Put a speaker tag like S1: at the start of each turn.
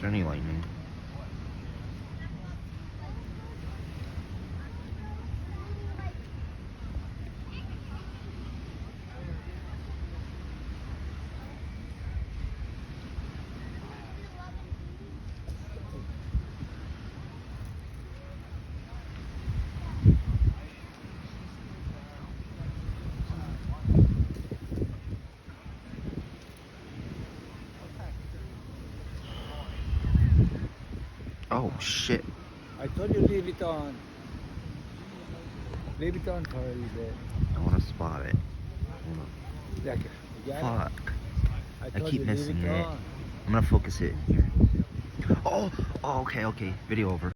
S1: there any lightning? Oh shit.
S2: I told you leave it on. Leave it on for a little bit.
S1: I want to spot it. Hold on.
S2: Like, you got it?
S1: Fuck.
S2: I
S1: I
S2: told
S1: keep
S2: you leave
S1: missing
S2: it
S1: it.
S2: on.
S1: I'm gonna focus it here. Oh, okay. Video over.